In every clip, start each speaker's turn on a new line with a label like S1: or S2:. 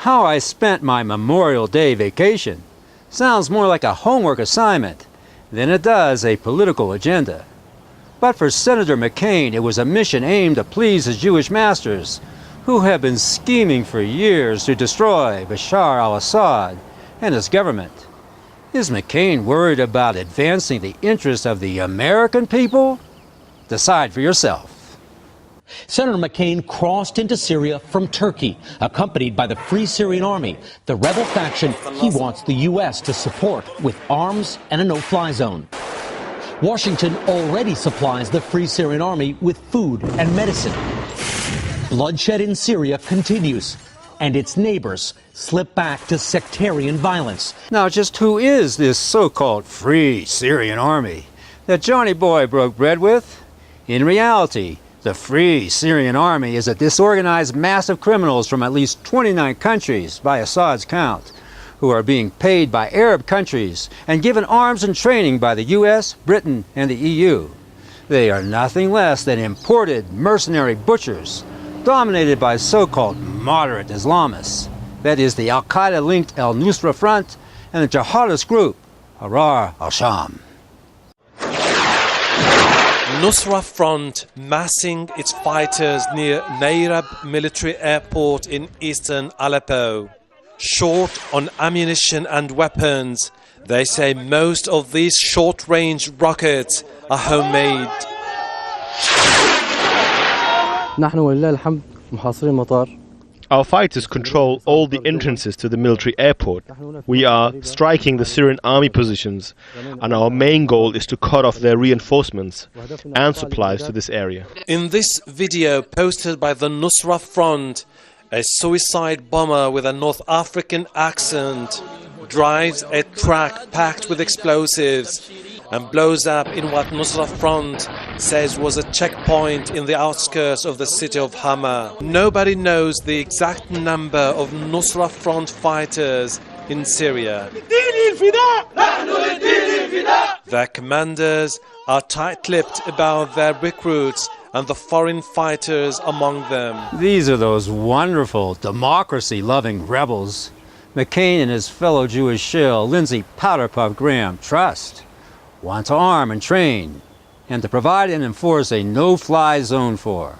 S1: How I spent my Memorial Day vacation sounds more like a homework assignment than it does a political agenda. But for Senator McCain, it was a mission aimed to please his Jewish masters, who have been scheming for years to destroy Bashar al-Assad and his government. Is McCain worried about advancing the interests of the American people? Decide for yourself.
S2: Senator McCain crossed into Syria from Turkey, accompanied by the Free Syrian Army, the rebel faction he wants the U.S. to support with arms and a no-fly zone. Washington already supplies the Free Syrian Army with food and medicine. Bloodshed in Syria continues, and its neighbors slip back to sectarian violence.
S1: Now, just who is this so-called Free Syrian Army that Johnny Boy broke bread with? In reality, the Free Syrian Army is a disorganized mass of criminals from at least 29 countries, by Assad's count, who are being paid by Arab countries and given arms and training by the U.S., Britain, and the EU. They are nothing less than imported mercenary butchers, dominated by so-called moderate Islamists. That is the Al-Qaeda-linked al-Nusra Front and the jihadist group, Harar al-Sham.
S3: Nusra Front massing its fighters near Nayrab military airport in eastern Aleppo. Short on ammunition and weapons, they say most of these short-range rockets are homemade.
S4: Our fighters control all the entrances to the military airport. We are striking the Syrian army positions, and our main goal is to cut off their reinforcements and supplies to this area.
S3: In this video posted by the Nusra Front, a suicide bomber with a North African accent drives a truck packed with explosives and blows up in what Nusra Front says was a checkpoint in the outskirts of the city of Hama. Nobody knows the exact number of Nusra Front fighters in Syria. Their commanders are tight-lipped about their recruits and the foreign fighters among them.
S1: These are those wonderful, democracy-loving rebels McCain and his fellow Jewish shill, Lindsey Powderpuff Graham, trust, want to arm and train, and to provide and enforce a no-fly zone for,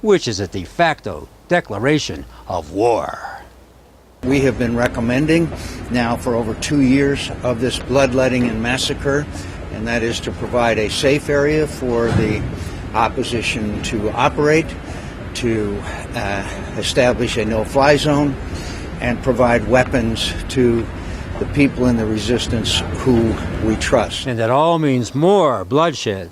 S1: which is a de facto declaration of war.
S5: We have been recommending now for over 2 years of this bloodletting and massacre, and that is to provide a safe area for the opposition to operate, to establish a no-fly zone, and provide weapons to the people in the resistance who we trust.
S1: And that all means more bloodshed.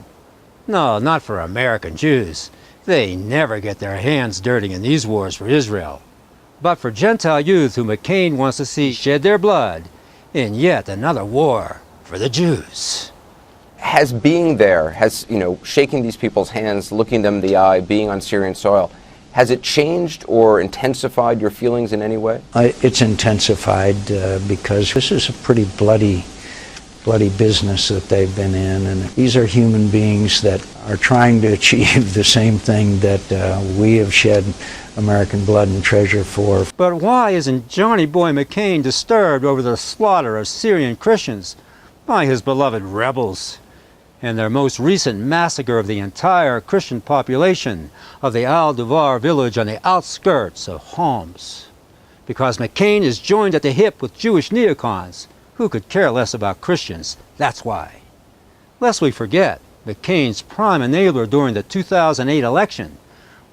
S1: No, not for American Jews. They never get their hands dirty in these wars for Israel. But for Gentile youth who McCain wants to see shed their blood in yet another war for the Jews.
S6: Has being there, shaking these people's hands, looking them in the eye, being on Syrian soil, has it changed or intensified your feelings in any way?
S5: It's intensified because this is a pretty bloody business that they've been in, and these are human beings that are trying to achieve the same thing that we have shed American blood and treasure for.
S1: But why isn't Johnny Boy McCain disturbed over the slaughter of Syrian Christians by his beloved rebels, and their most recent massacre of the entire Christian population of the Al-Duvar village on the outskirts of Homs? Because McCain is joined at the hip with Jewish neocons who could care less about Christians, that's why. Lest we forget, McCain's prime enabler during the 2008 election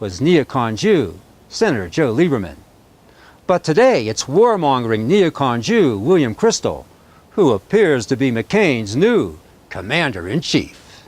S1: was neocon Jew, Senator Joe Lieberman. But today it's warmongering neocon Jew William Kristol, who appears to be McCain's new Commander-in-Chief.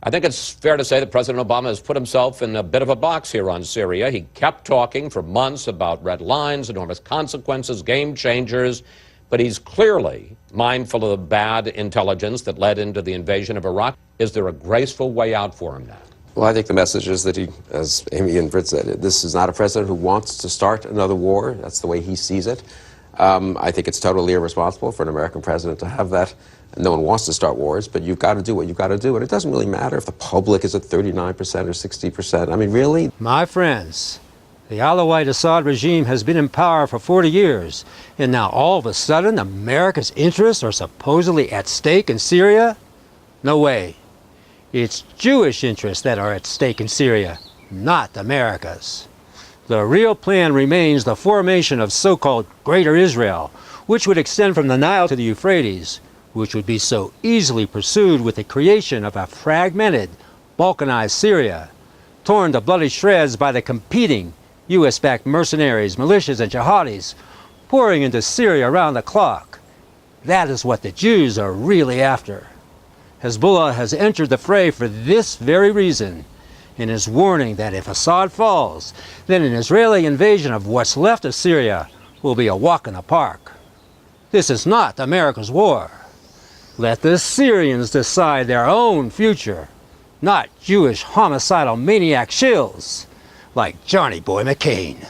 S7: I think it's fair to say that President Obama has put himself in a bit of a box here on Syria. He kept talking for months about red lines, enormous consequences, game changers, but he's clearly mindful of the bad intelligence that led into the invasion of Iraq. Is there a graceful way out for him now?
S8: Well, I think the message is that he, as Amy and Britt said, this is not a president who wants to start another war. That's the way he sees it. I think it's totally irresponsible for an American president to have that. No one wants to start wars, but you've got to do what you've got to do. And it doesn't really matter if the public is at 39% or 60%. I mean, really?
S1: My friends, The Alawite Assad regime has been in power for 40 years, and now all of a sudden America's interests are supposedly at stake in Syria? No way. It's Jewish interests that are at stake in Syria, not America's. The real plan remains the formation of so-called Greater Israel, which would extend from the Nile to the Euphrates, which would be so easily pursued with the creation of a fragmented, balkanized Syria, torn to bloody shreds by the competing U.S.-backed mercenaries, militias, and jihadis pouring into Syria around the clock. That is what the Jews are really after. Hezbollah has entered the fray for this very reason and is warning that if Assad falls, then an Israeli invasion of what's left of Syria will be a walk in the park. This is not America's war. Let the Syrians decide their own future, not Jewish homicidal maniac shills like Johnny Boy McCain.